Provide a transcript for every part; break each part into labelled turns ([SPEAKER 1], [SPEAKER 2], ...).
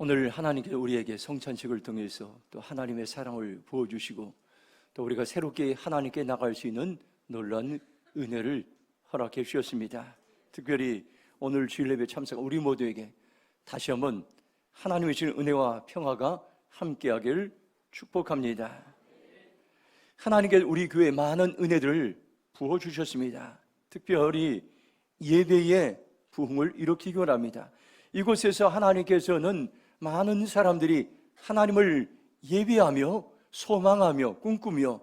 [SPEAKER 1] 오늘 하나님께서 우리에게 성찬식을 통해서 또 하나님의 사랑을 부어주시고 또 우리가 새롭게 하나님께 나갈 수 있는 놀라운 은혜를 허락해 주셨습니다. 특별히 오늘 주일 예배 참석한 우리 모두에게 다시 한번 하나님의 주신 은혜와 평화가 함께하기를 축복합니다. 하나님께서 우리 교회에 많은 은혜들을 부어주셨습니다. 특별히 예배의 부흥을 일으키기 원합니다. 이곳에서 하나님께서는 많은 사람들이 하나님을 예배하며 소망하며 꿈꾸며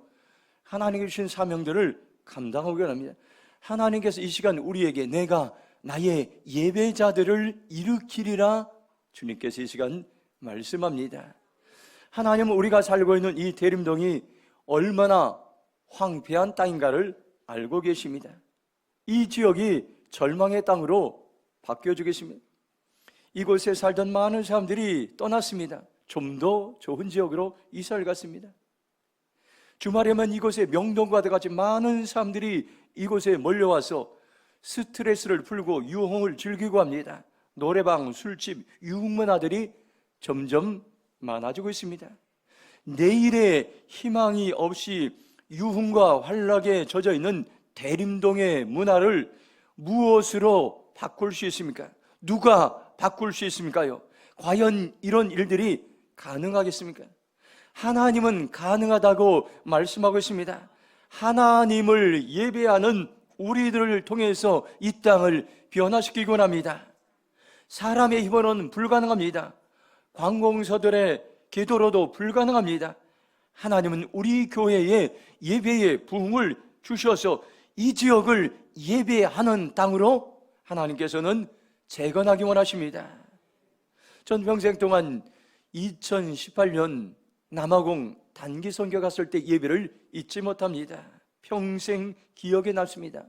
[SPEAKER 1] 하나님께 주신 사명들을 감당하기 원합니다. 하나님께서 이 시간 우리에게 내가 나의 예배자들을 일으키리라 주님께서 이 시간 말씀합니다. 하나님은 우리가 살고 있는 이 대림동이 얼마나 황폐한 땅인가를 알고 계십니다. 이 지역이 절망의 땅으로 바뀌어주겠습니다. 이곳에 살던 많은 사람들이 떠났습니다. 좀 더 좋은 지역으로 이사를 갔습니다. 주말에만 이곳에 명동과도 같이 많은 사람들이 이곳에 몰려와서 스트레스를 풀고 유흥을 즐기고 합니다. 노래방, 술집, 유흥문화들이 점점 많아지고 있습니다. 내일의 희망이 없이 유흥과 환락에 젖어 있는 대림동의 문화를 무엇으로 바꿀 수 있습니까? 누가 바꿀 수 있습니까요? 과연 이런 일들이 가능하겠습니까? 하나님은 가능하다고 말씀하고 있습니다. 하나님을 예배하는 우리들을 통해서 이 땅을 변화시키기 원합니다. 사람의 힘으로는 불가능합니다. 관공서들의 기도로도 불가능합니다. 하나님은 우리 교회에 예배의 부흥을 주셔서 이 지역을 예배하는 땅으로 하나님께서는 재건하기 원하십니다. 전 평생 동안 2018년 남아공 단기 선교 갔을 때 예배를 잊지 못합니다. 평생 기억에 남습니다.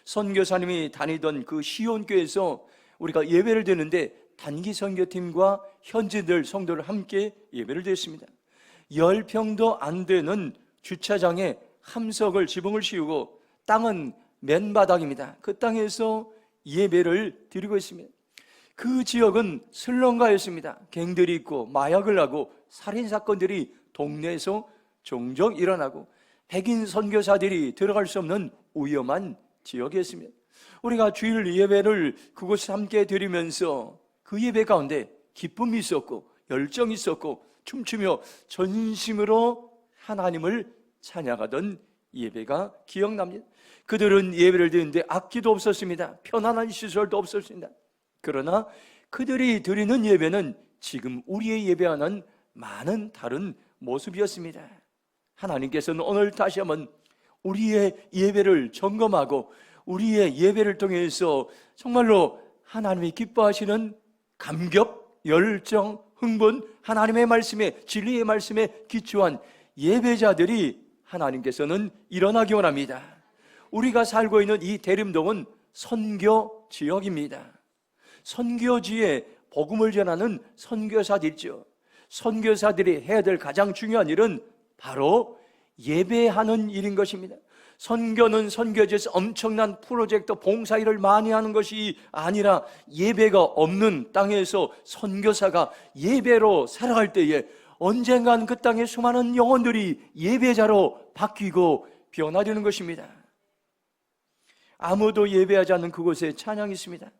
[SPEAKER 1] 선교사님이 다니던 그 시온교에서 우리가 예배를 드리는데 단기 선교팀과 현지들 성도를 함께 예배를 드렸습니다. 10평도 안 되는 주차장에 함석을 지붕을 씌우고 땅은 맨바닥입니다. 그 땅에서 예배를 드리고 있습니다. 그 지역은 슬럼가였습니다. 갱들이 있고 마약을 하고 살인사건들이 동네에서 종종 일어나고 백인 선교사들이 들어갈 수 없는 위험한 지역이었습니다. 우리가 주일 예배를 그곳에 함께 드리면서 그 예배 가운데 기쁨이 있었고 열정이 있었고 춤추며 전심으로 하나님을 찬양하던 예배가 기억납니다. 그들은 예배를 드리는데 악기도 없었습니다. 편안한 시설도 없었습니다. 그러나 그들이 드리는 예배는 지금 우리의 예배와는 많은 다른 모습이었습니다. 하나님께서는 오늘 다시 한번 우리의 예배를 점검하고 우리의 예배를 통해서 정말로 하나님이 기뻐하시는 감격, 열정, 흥분, 하나님의 말씀에, 진리의 말씀에 기초한 예배자들이 하나님께서는 일어나기 원합니다. 우리가 살고 있는 이 대림동은 선교 지역입니다. 선교지에 복음을 전하는 선교사들 있죠. 선교사들이 해야 될 가장 중요한 일은 바로 예배하는 일인 것입니다. 선교는 선교지에서 엄청난 프로젝트 봉사일을 많이 하는 것이 아니라 예배가 없는 땅에서 선교사가 예배로 살아갈 때에 언젠간 그 땅의 수많은 영혼들이 예배자로 바뀌고 변화되는 것입니다. 아무도 예배하지 않는 그곳에 찬양이 있습니다.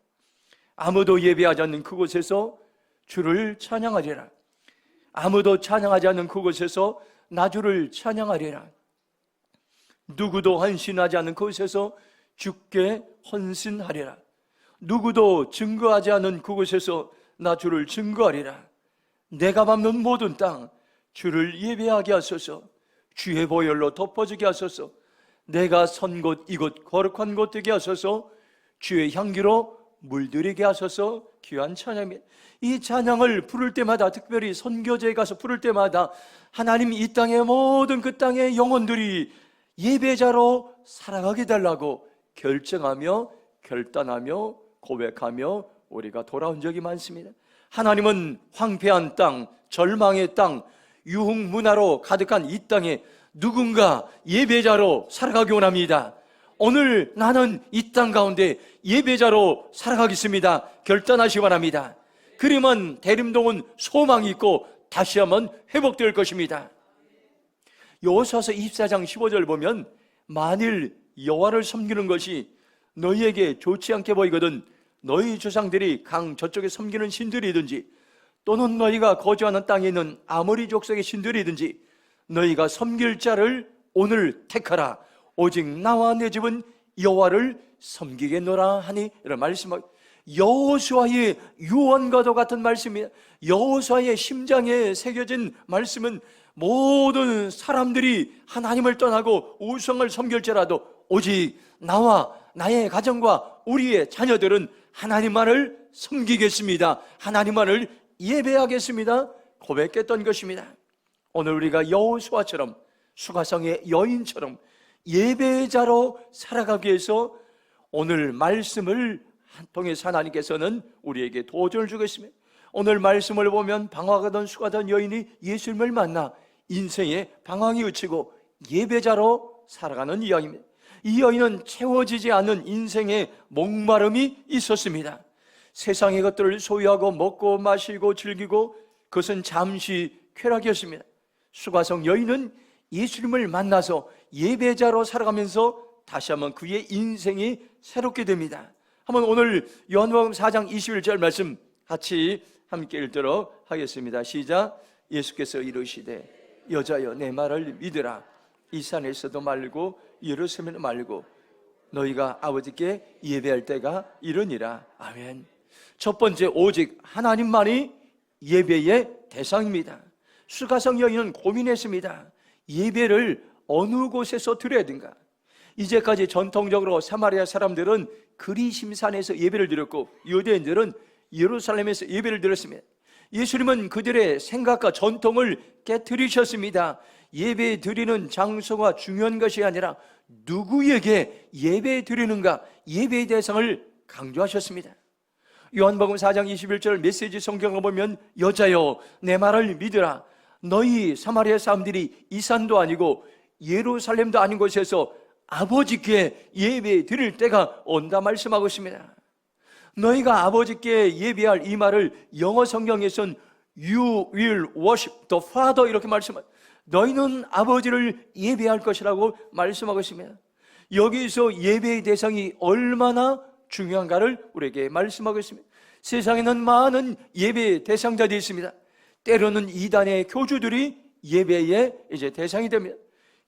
[SPEAKER 1] 아무도 예배하지 않는 그곳에서 주를 찬양하리라. 아무도 찬양하지 않는 그곳에서 나 주를 찬양하리라. 누구도 헌신하지 않는 그곳에서 주께 헌신하리라. 누구도 증거하지 않는 그곳에서 나 주를 증거하리라. 내가 밟는 모든 땅 주를 예배하게 하소서. 주의 보혈로 덮어주게 하소서. 내가 선 곳 이곳 거룩한 곳 되게 하소서. 주의 향기로 물들이게 하소서. 귀한 찬양입니다. 이 찬양을 부를 때마다, 특별히 선교제에 가서 부를 때마다 하나님 이 땅의 모든 그 땅의 영혼들이 예배자로 살아가게 달라고 결정하며 결단하며 고백하며 우리가 돌아온 적이 많습니다. 하나님은 황폐한 땅, 절망의 땅, 유흥 문화로 가득한 이 땅에 누군가 예배자로 살아가기 원합니다. 오늘 나는 이 땅 가운데 예배자로 살아가겠습니다. 결단하시기 바랍니다. 그리만 대림동은 소망이 있고 다시 한번 회복될 것입니다. 여호수아서 24장 15절 보면 만일 여호와를 섬기는 것이 너희에게 좋지 않게 보이거든 너희 조상들이 강 저쪽에 섬기는 신들이든지 또는 너희가 거주하는 땅에 있는 아모리 족속의 신들이든지 너희가 섬길 자를 오늘 택하라. 오직 나와 내 집은 여호와를 섬기겠노라 하니, 이런 말씀을 여호수아의 유언과도 같은 말씀입니다. 여호수아의 심장에 새겨진 말씀은 모든 사람들이 하나님을 떠나고 우상을 섬길지라도 오직 나와 나의 가정과 우리의 자녀들은 하나님만을 섬기겠습니다. 하나님만을 예배하겠습니다. 고백했던 것입니다. 오늘 우리가 여호수아처럼 수가성의 여인처럼 예배자로 살아가기 위해서 오늘 말씀을 통해서 하나님께서는 우리에게 도전을 주겠습니다. 오늘 말씀을 보면 방황하던 수가던 여인이 예수님을 만나 인생의 방황이 그치고 예배자로 살아가는 이야기입니다. 이 여인은 채워지지 않은 인생의 목마름이 있었습니다. 세상의 것들을 소유하고 먹고 마시고 즐기고 그것은 잠시 쾌락이었습니다. 수가성 여인은 예수님을 만나서 예배자로 살아가면서 다시 한번 그의 인생이 새롭게 됩니다. 한번 오늘 요한복음 4장 21절 말씀 같이 함께 읽도록 하겠습니다. 시작. 예수께서 이르시되 여자여 내 말을 믿으라. 이 산에서도 말고 예루살렘에도 말고 너희가 아버지께 예배할 때가 이르니라. 아멘. 첫 번째, 오직 하나님만이 예배의 대상입니다. 수가성 여인은 고민했습니다. 예배를 어느 곳에서 드려야 되는가? 이제까지 전통적으로 사마리아 사람들은 그리심산에서 예배를 드렸고 유대인들은 예루살렘에서 예배를 드렸습니다. 예수님은 그들의 생각과 전통을 깨뜨리셨습니다. 예배 드리는 장소가 중요한 것이 아니라 누구에게 예배 드리는가, 예배의 대상을 강조하셨습니다. 요한복음 4장 21절 메시지 성경을 보면 여자여 내 말을 믿으라. 너희 사마리아 사람들이 이 산도 아니고 예루살렘도 아닌 곳에서 아버지께 예배 드릴 때가 온다 말씀하고 있습니다. 너희가 아버지께 예배할 이 말을 영어 성경에서는 You will worship the Father 이렇게 말씀합니다. 너희는 아버지를 예배할 것이라고 말씀하고 있습니다. 여기서 예배의 대상이 얼마나 중요한가를 우리에게 말씀하고 있습니다. 세상에는 많은 예배의 대상자들이 있습니다. 때로는 이단의 교주들이 예배의 이제 대상이 됩니다.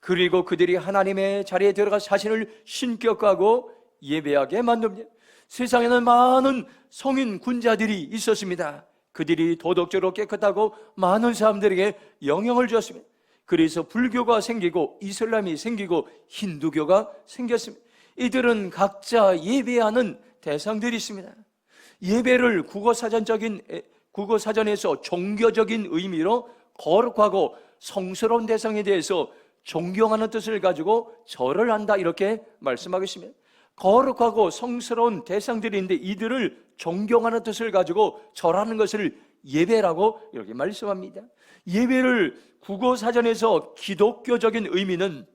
[SPEAKER 1] 그리고 그들이 하나님의 자리에 들어가 자신을 신격화하고 예배하게 만듭니다. 세상에는 많은 성인 군자들이 있었습니다. 그들이 도덕적으로 깨끗하고 많은 사람들에게 영향을 주었습니다. 그래서 불교가 생기고 이슬람이 생기고 힌두교가 생겼습니다. 이들은 각자 예배하는 대상들이 있습니다. 예배를 국어사전에서 종교적인 의미로 거룩하고 성스러운 대상에 대해서 존경하는 뜻을 가지고 절을 한다 이렇게 말씀하겠습니다. 거룩하고 성스러운 대상들인데 이들을 존경하는 뜻을 가지고 절하는 것을 예배라고 이렇게 말씀합니다. 예배를 국어사전에서 기독교적인 의미는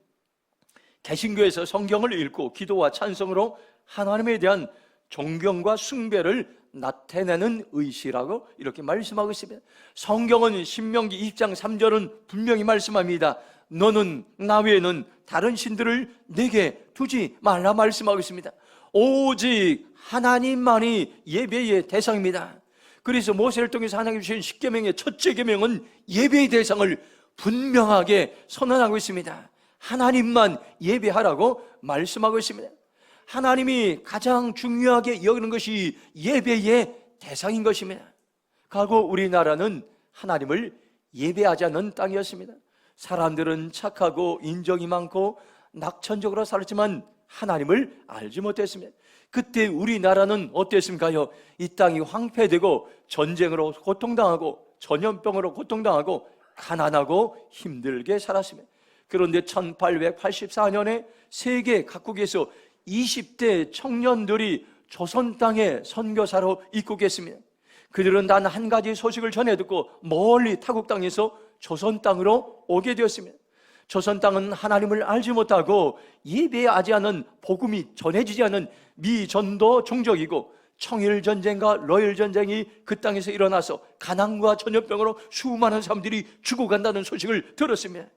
[SPEAKER 1] 개신교에서 성경을 읽고 기도와 찬송으로 하나님에 대한 존경과 숭배를 나타내는 의시라고 이렇게 말씀하고 있습니다. 성경은 신명기 20장 3절은 분명히 말씀합니다. 너는 나 외에는 다른 신들을 내게 두지 말라 말씀하고 있습니다. 오직 하나님만이 예배의 대상입니다. 그래서 모세를 통해서 하나님 주신 십계명의 첫째 계명은 예배의 대상을 분명하게 선언하고 있습니다. 하나님만 예배하라고 말씀하고 있습니다. 하나님이 가장 중요하게 여기는 것이 예배의 대상인 것입니다. 과거 우리나라는 하나님을 예배하지 않는 땅이었습니다. 사람들은 착하고 인정이 많고 낙천적으로 살았지만 하나님을 알지 못했습니다. 그때 우리나라는 어땠습니까요? 이 땅이 황폐되고 전쟁으로 고통당하고 전염병으로 고통당하고 가난하고 힘들게 살았습니다. 그런데 1884년에 세계 각국에서 20대 청년들이 조선 땅에 선교사로 입국했습니다. 그들은 단 한 가지 소식을 전해 듣고 멀리 타국 땅에서 조선 땅으로 오게 되었습니다. 조선 땅은 하나님을 알지 못하고 예배하지 않은 복음이 전해지지 않은 미전도 종족이고 청일 전쟁과 러일 전쟁이 그 땅에서 일어나서 가난과 전염병으로 수많은 사람들이 죽어간다는 소식을 들었습니다.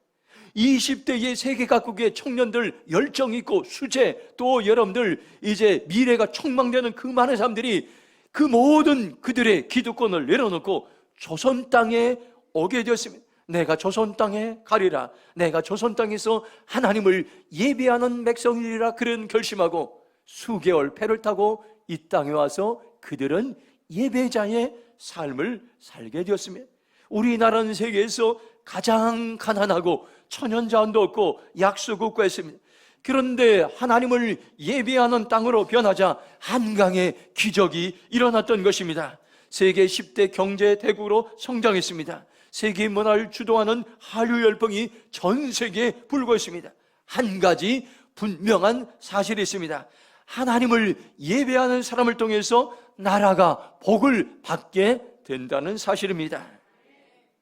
[SPEAKER 1] 20대의 세계 각국의 청년들 열정 있고 수재, 또 여러분들 이제 미래가 촉망되는 그 많은 사람들이 그 모든 그들의 기득권을 내려놓고 조선 땅에 오게 되었습니다. 내가 조선 땅에 가리라, 내가 조선 땅에서 하나님을 예배하는 백성이라, 그런 결심하고 수개월 배를 타고 이 땅에 와서 그들은 예배자의 삶을 살게 되었습니다. 우리나라는 세계에서 가장 가난하고 천연자원도 없고 약속 없고 했습니다. 그런데 하나님을 예배하는 땅으로 변하자 한강의 기적이 일어났던 것입니다. 세계 10대 경제 대국으로 성장했습니다. 세계 문화를 주도하는 한류 열풍이 전 세계에 불고 있습니다. 한 가지 분명한 사실이 있습니다. 하나님을 예배하는 사람을 통해서 나라가 복을 받게 된다는 사실입니다.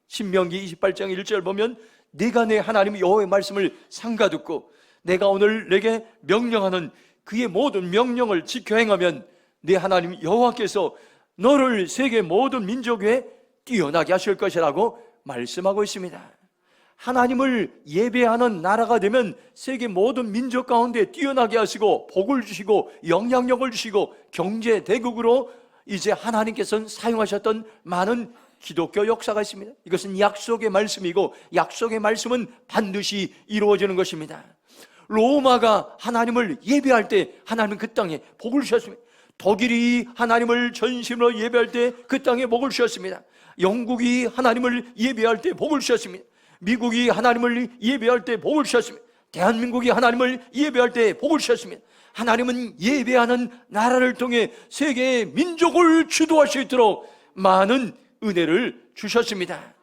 [SPEAKER 1] 신명기 28장 1절 보면 네가 내 하나님 여호와의 말씀을 삼가듣고 내가 오늘 내게 명령하는 그의 모든 명령을 지켜 행하면 네 하나님 여호와께서 너를 세계 모든 민족 외에 뛰어나게 하실 것이라고 말씀하고 있습니다. 하나님을 예배하는 나라가 되면 세계 모든 민족 가운데 뛰어나게 하시고 복을 주시고 영향력을 주시고 경제 대국으로 이제 하나님께서는 사용하셨던 많은 기독교 역사가 있습니다. 이것은 약속의 말씀이고 약속의 말씀은 반드시 이루어지는 것입니다. 로마가 하나님을 예배할 때 하나님은 그 땅에 복을 주셨습니다. 독일이 하나님을 전심으로 예배할 때 그 땅에 복을 주셨습니다. 영국이 하나님을 예배할 때 복을 주셨습니다. 미국이 하나님을 예배할 때 복을 주셨습니다. 대한민국이 하나님을 예배할 때 복을 주셨습니다. 하나님은 예배하는 나라를 통해 세계의 민족을 주도할 수 있도록 많은 은혜를 주셨습니다.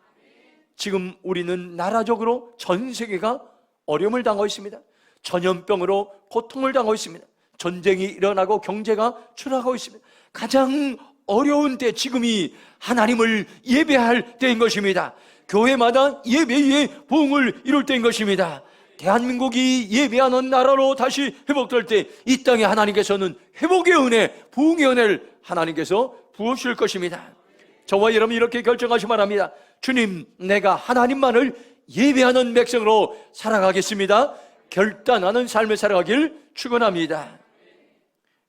[SPEAKER 1] 지금 우리는 나라적으로 전 세계가 어려움을 당하고 있습니다. 전염병으로 고통을 당하고 있습니다. 전쟁이 일어나고 경제가 추락하고 있습니다. 가장 어려운 때 지금이 하나님을 예배할 때인 것입니다. 교회마다 예배 위에 부흥을 이룰 때인 것입니다. 대한민국이 예배하는 나라로 다시 회복될 때 이 땅에 하나님께서는 회복의 은혜, 부흥의 은혜를 하나님께서 부으실 것입니다. 저와 여러분이 이렇게 결정하시기 바랍니다. 주님, 내가 하나님만을 예배하는 백성으로 살아가겠습니다. 결단하는 삶을 살아가길 축원합니다.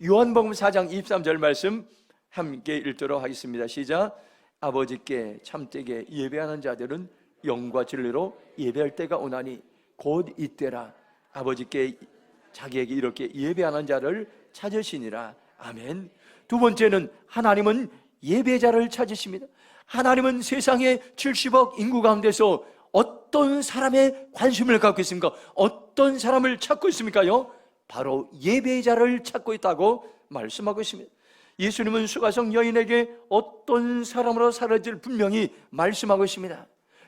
[SPEAKER 1] 요한복음 4장 23절 말씀 함께 읽도록 하겠습니다. 시작. 아버지께 참되게 예배하는 자들은 영과 진리로 예배할 때가 오나니 곧 이때라. 아버지께 자기에게 이렇게 예배하는 자를 찾으시니라. 아멘. 두 번째는 하나님은 예배자를 찾으십니다. 하나님은 세상의 70억 인구 가운데서 어떤 사람의 관심을 갖고 있습니까? 어떤 사람을 찾고 있습니까요? 바로 예배자를 찾고 있다고 말씀하고 있습니다. 예수님은 수가성 여인에게 어떤 사람으로 살아질 분명히 말씀하고 있습니다.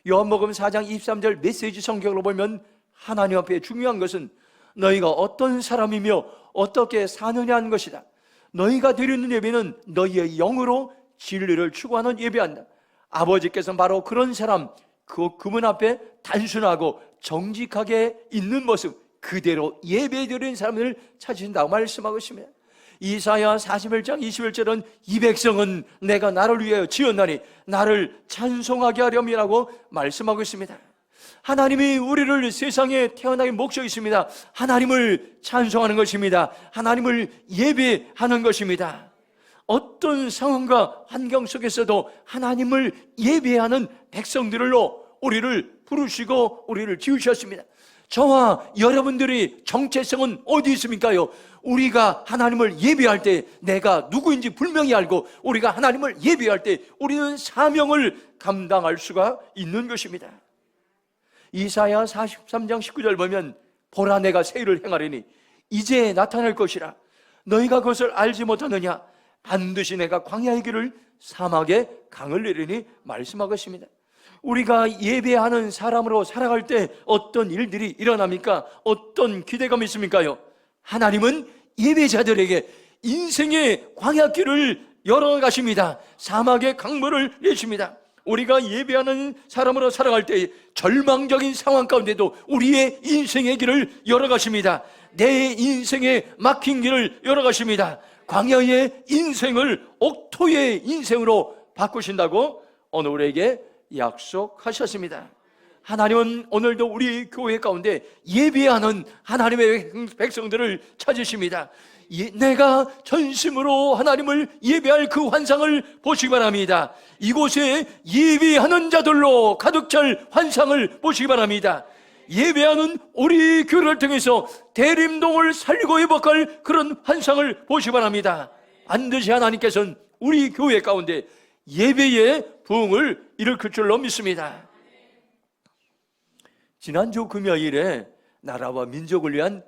[SPEAKER 1] 요한복음 4장 23절 메시지 성경으로 보면 하나님 앞에 중요한 것은 너희가 어떤 사람이며 어떻게 사느냐는 것이다. 너희가 드리는 예배는 너희의 영으로 진리를 추구하는 예배한다. 아버지께서는 바로 그런 사람, 그분 앞에 단순하고 정직하게 있는 모습 그대로 예배드리는 사람을 찾으신다고 말씀하고 있습니다. 이사야 41장 21절은 이 백성은 내가 나를 위하여 지었나니 나를 찬송하게 하렴이라고 말씀하고 있습니다. 하나님이 우리를 세상에 태어나게 목적이 있습니다. 하나님을 찬송하는 것입니다. 하나님을 예배하는 것입니다. 어떤 상황과 환경 속에서도 하나님을 예배하는 백성들로 우리를 부르시고 우리를 지으셨습니다. 저와 여러분들의 정체성은 어디 있습니까요? 우리가 하나님을 예배할 때 내가 누구인지 분명히 알고 우리가 하나님을 예배할 때 우리는 사명을 감당할 수가 있는 것입니다. 이사야 43장 19절 보면 보라 내가 새 일을 행하리니 이제 나타날 것이라 너희가 그것을 알지 못하느냐 반드시 내가 광야의 길을 사막에 강을 내리니 말씀하고 있습니다. 우리가 예배하는 사람으로 살아갈 때 어떤 일들이 일어납니까? 어떤 기대감이 있습니까요? 하나님은 예배자들에게 인생의 광야길을 열어가십니다. 사막의 강물을 내십니다. 우리가 예배하는 사람으로 살아갈 때 절망적인 상황 가운데도 우리의 인생의 길을 열어가십니다. 내 인생의 막힌 길을 열어가십니다. 광야의 인생을 옥토의 인생으로 바꾸신다고 오늘 우리에게 약속하셨습니다. 하나님은 오늘도 우리 교회 가운데 예배하는 하나님의 백성들을 찾으십니다. 내가 전심으로 하나님을 예배할 그 환상을 보시기 바랍니다. 이곳에 예배하는 자들로 가득 찰 환상을 보시기 바랍니다. 예배하는 우리 교회를 통해서 대림동을 살리고 회복할 그런 환상을 보시기 바랍니다. 반드시 하나님께서는 우리 교회 가운데 예배의 부흥을 일으킬 줄로 믿습니다. 지난주 금요일에 나라와 민족을 위한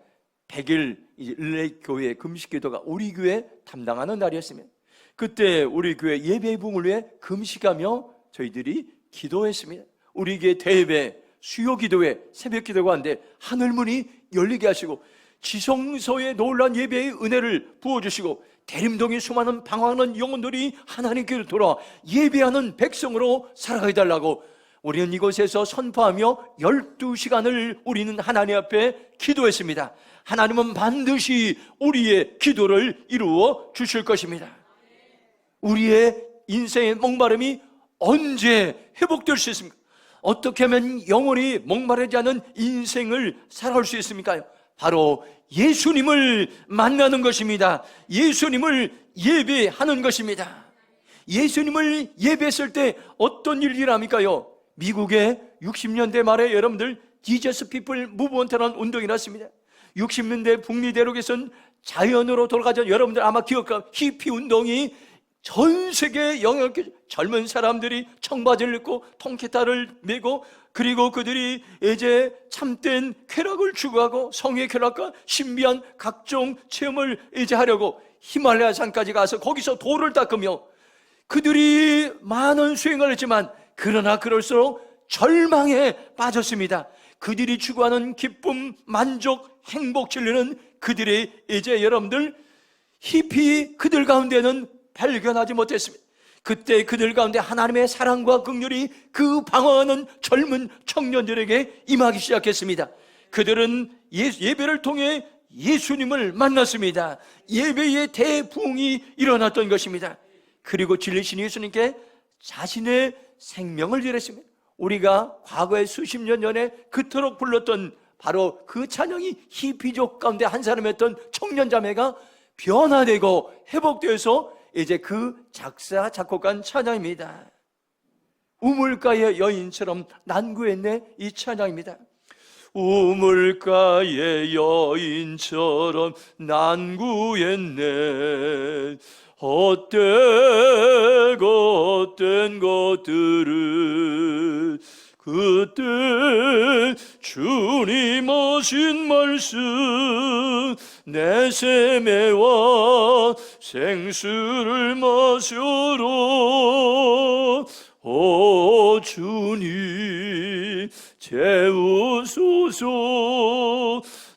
[SPEAKER 1] 100일 릴레이교회 금식기도가 우리 교회 담당하는 날이었습니다. 그때 우리 교회 예배의 부흥을 위해 금식하며 저희들이 기도했습니다. 우리 교회 대예배, 수요기도회, 새벽기도가 하는데 하늘문이 열리게 하시고 지성소의 놀라운 예배의 은혜를 부어주시고 대림동의 수많은 방황하는 영혼들이 하나님께로 돌아와 예배하는 백성으로 살아가게 달라고 우리는 이곳에서 선포하며 12시간을 우리는 하나님 앞에 기도했습니다. 하나님은 반드시 우리의 기도를 이루어 주실 것입니다. 우리의 인생의 목마름이 언제 회복될 수 있습니까? 어떻게 하면 영원히 목마르지 않은 인생을 살아올 수 있습니까? 바로 예수님을 만나는 것입니다. 예수님을 예배하는 것입니다. 예수님을 예배했을 때 어떤 일이랍니까요? 미국의 60년대 말에 여러분들 지저스 피플 무브먼트라는 운동이 났습니다. 60년대 북미 대륙에선 자연으로 돌아가자 여러분들 아마 기억할 히피 운동이 전 세계에 영향을 끼쳐 젊은 사람들이 청바지를 입고 통기타를 메고 그리고 그들이 이제 참된 쾌락을 추구하고 성의 쾌락과 신비한 각종 체험을 이제 하려고 히말라야 산까지 가서 거기서 돌을 닦으며 그들이 많은 수행을 했지만 그러나 그럴수록 절망에 빠졌습니다. 그들이 추구하는 기쁨, 만족, 행복, 진리는 그들의 이제 여러분들 히피 그들 가운데는 발견하지 못했습니다. 그때 그들 가운데 하나님의 사랑과 긍휼이 그 방황하는 젊은 청년들에게 임하기 시작했습니다. 그들은 예배를 통해 예수님을 만났습니다. 예배의 대부흥이 일어났던 것입니다. 그리고 진리신 예수님께 자신의 생명을 드렸습니다. 우리가 과거에 수십 년 전에 그토록 불렀던 바로 그 찬양이 히피족 가운데 한 사람이었던 청년 자매가 변화되고 회복되어서 이제 그 작사 작곡한 찬양입니다. 우물가의 여인처럼 난구했네, 이 찬양입니다. 우물가의 여인처럼 난구했네. 헛된 것들을 그때 주님 하신 말씀 내 세매와 생수를 마셔라. 오 주님 채우소서.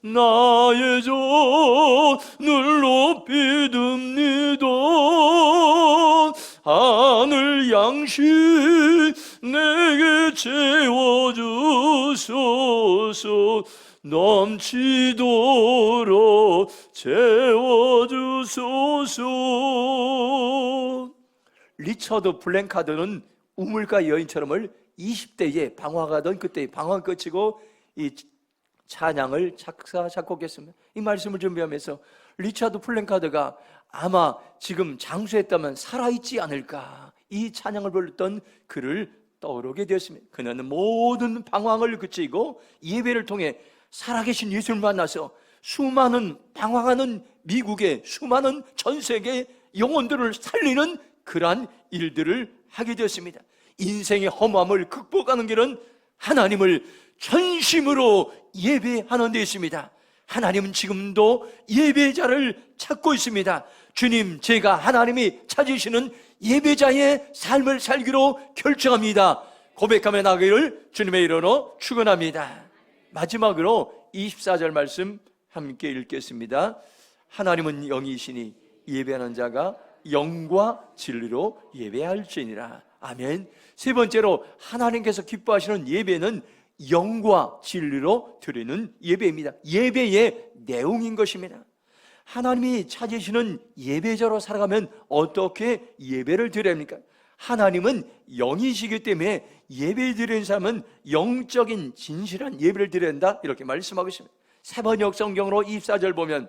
[SPEAKER 1] 나의 전을 높이 듭니다. 하늘 양식 내게 채워주소서. 넘치도록 채워주소서. 리처드 블랭카드는 우물가 여인처럼을 20대에 방황하던 그때 방황 끝이고 이 찬양을 작사 작곡했습니다. 이 말씀을 준비하면서 리처드 플랭카드가 아마 지금 장수했다면 살아있지 않을까, 이 찬양을 불렀던 그를 떠오르게 되었습니다. 그는 모든 방황을 그치고 예배를 통해 살아계신 예수를 만나서 수많은 방황하는 미국의 수많은 전 세계 영혼들을 살리는 그러한 일들을 하게 되었습니다. 인생의 허무함을 극복하는 길은 하나님을 전심으로 예배하는 데 있습니다. 하나님은 지금도 예배자를 찾고 있습니다. 주님, 제가 하나님이 찾으시는 예배자의 삶을 살기로 결정합니다. 고백하며 나가기를 주님의 이름으로 축원합니다. 마지막으로 24절 말씀 함께 읽겠습니다. 하나님은 영이시니 예배하는 자가 영과 진리로 예배할지니라. 아멘. 세 번째로 하나님께서 기뻐하시는 예배는 영과 진리로 드리는 예배입니다. 예배의 내용인 것입니다. 하나님이 찾으시는 예배자로 살아가면 어떻게 예배를 드려야 합니까? 하나님은 영이시기 때문에 예배 드리는 사람은 영적인 진실한 예배를 드려야 한다, 이렇게 말씀하고 있습니다. 세번역 성경으로 24절 보면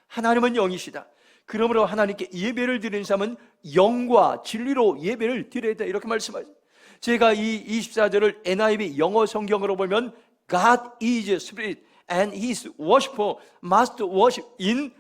[SPEAKER 1] 하나님은 영이시다, 그러므로 하나님께 예배를 드리는 사람은 영과 진리로 예배를 드려야 한다, 이렇게 말씀하죠. 제가 이 24절을 NIV 영어 성경으로 보면 God is spirit and his worshiper must worship in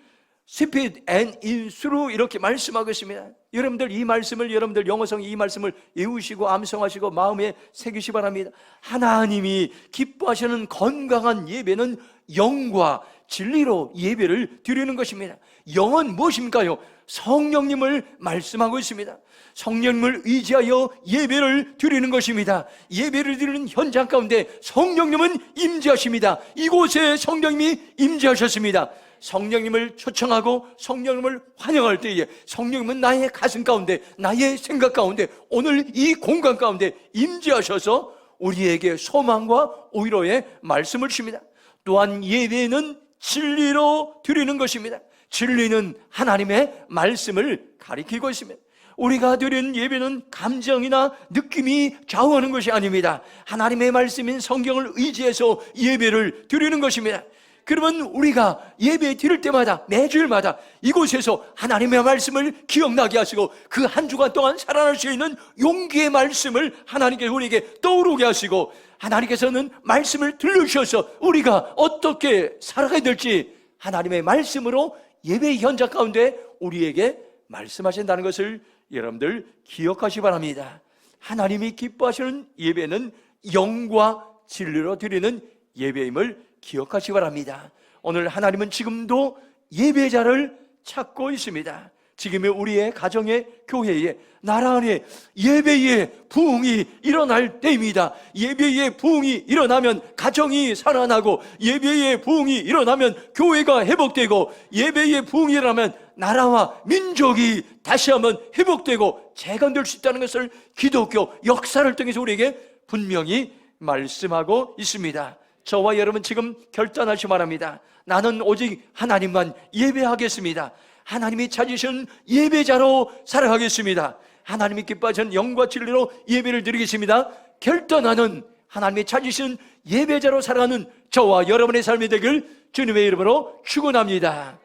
[SPEAKER 1] spirit and in truth, 이렇게 말씀하고 있습니다. 여러분들 이 말씀을, 여러분들 영어성 이 말씀을 외우시고 암송하시고 마음에 새기시 바랍니다. 하나님이 기뻐하시는 건강한 예배는 영과 진리로 예배를 드리는 것입니다. 영은 무엇입니까요? 성령님을 말씀하고 있습니다. 성령님을 의지하여 예배를 드리는 것입니다. 예배를 드리는 현장 가운데 성령님은 임재하십니다. 이곳에 성령님이 임재하셨습니다. 성령님을 초청하고 성령님을 환영할 때에 성령님은 나의 가슴 가운데, 나의 생각 가운데, 오늘 이 공간 가운데 임재하셔서 우리에게 소망과 오히려의 말씀을 주십니다. 또한 예배는 진리로 드리는 것입니다. 진리는 하나님의 말씀을 가리키고 있습니다. 우리가 드리는 예배는 감정이나 느낌이 좌우하는 것이 아닙니다. 하나님의 말씀인 성경을 의지해서 예배를 드리는 것입니다. 그러면 우리가 예배 드릴 때마다, 매주일마다 이곳에서 하나님의 말씀을 기억나게 하시고 그 한 주간 동안 살아날 수 있는 용기의 말씀을 하나님께 우리에게 떠오르게 하시고, 하나님께서는 말씀을 들려주셔서 우리가 어떻게 살아가야 될지 하나님의 말씀으로 예배 현장 가운데 우리에게 말씀하신다는 것을 여러분들 기억하시기 바랍니다. 하나님이 기뻐하시는 예배는 영과 진리로 드리는 예배임을 기억하시기 바랍니다. 오늘 하나님은 지금도 예배자를 찾고 있습니다. 지금의 우리의 가정의 교회에, 나라 안에 예배의 부흥이 일어날 때입니다. 예배의 부흥이 일어나면 가정이 살아나고, 예배의 부흥이 일어나면 교회가 회복되고, 예배의 부흥이 일어나면 나라와 민족이 다시 한번 회복되고 재건될 수 있다는 것을 기독교 역사를 통해서 우리에게 분명히 말씀하고 있습니다. 저와 여러분 지금 결단하시 바랍니다. 나는 오직 하나님만 예배하겠습니다. 하나님이 찾으신 예배자로 살아가겠습니다. 하나님이 기뻐하시는 영과 진리로 예배를 드리겠습니다. 결단하는, 하나님이 찾으신 예배자로 살아가는 저와 여러분의 삶이 되길 주님의 이름으로 축원합니다.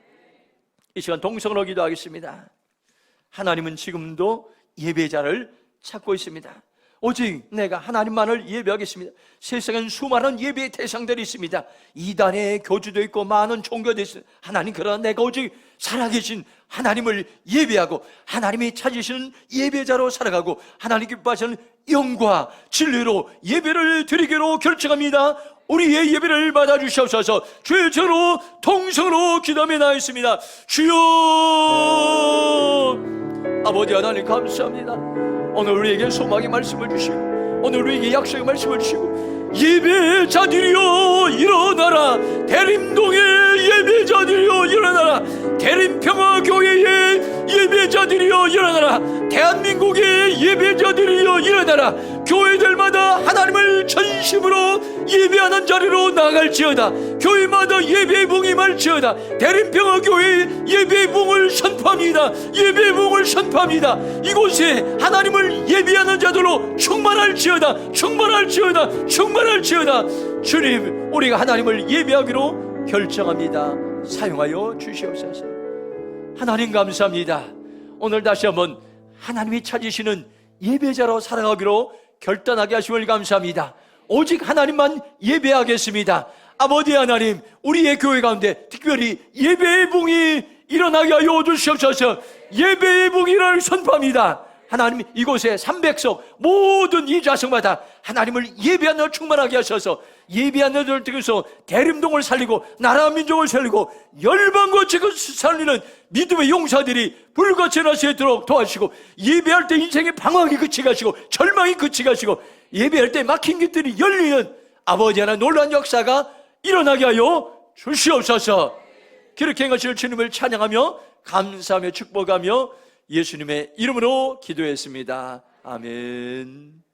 [SPEAKER 1] 이 시간 동성으로 기도하겠습니다. 하나님은 지금도 예배자를 찾고 있습니다. 오직 내가 하나님만을 예배하겠습니다. 세상엔 수많은 예배의 대상들이 있습니다. 이단의 교주도 있고 많은 종교도 있습니다. 하나님, 그러나 내가 오직 살아계신 하나님을 예배하고 하나님이 찾으시는 예배자로 살아가고 하나님 기뻐하시는 영과 진리로 예배를 드리기로 결정합니다. 우리의 예배를 받아주시옵소서. 주의 저로 통성으로 기도하며 나있습니다. 주여, 아버지 하나님 감사합니다. 오늘 우리에게 소망의 말씀을 주시고, 오늘 우리에게 약속의 말씀을 주시고, 예배자들이여 일어나라. 대림동의 예배자들이여 일어나라. 대림평화교회의 예배자들이여 일어나라. 대한민국의 예배자들이여 일어나라. 교회들마다 하나님을 전심으로 예배하는 자리로 나갈지어다. 교회마다 예배의 붕이 말지어다. 대림평화교회의 예배의 붕을 선포합니다. 예배의 붕을 선포합니다. 이곳에 하나님을 예배하는 자들로 충만할지어다. 충만할지어다. 충만할지어다. 주님, 우리가 하나님을 예배하기로 결정합니다. 사용하여 주시옵소서. 하나님 감사합니다. 오늘 다시 한번 하나님이 찾으시는 예배자로 살아가기로 결단하게 하심을 감사합니다. 오직 하나님만 예배하겠습니다. 아버지 하나님, 우리의 교회 가운데 특별히 예배의 붕이 일어나게 하여 주시옵소서. 예배의 붕이를 선포합니다. 하나님, 이곳에 300석 모든 이 자성마다 하나님을 예배하는 충만하게 하셔서 예배하는 자를 통해서 대림동을 살리고 나라 민족을 살리고 열방과 제국을 살리는 믿음의 용사들이 불같이 날 수 있도록 도와주시고, 예배할 때 인생의 방황이 그치게 하시고 절망이 그치게 하시고, 예배할 때 막힌 길들이 열리는 아버지 하나님 놀라운 역사가 일어나게 하여 주시옵소서. 그렇게 행하실 주님을 찬양하며 감사하며 축복하며 예수님의 이름으로 기도했습니다. 아멘.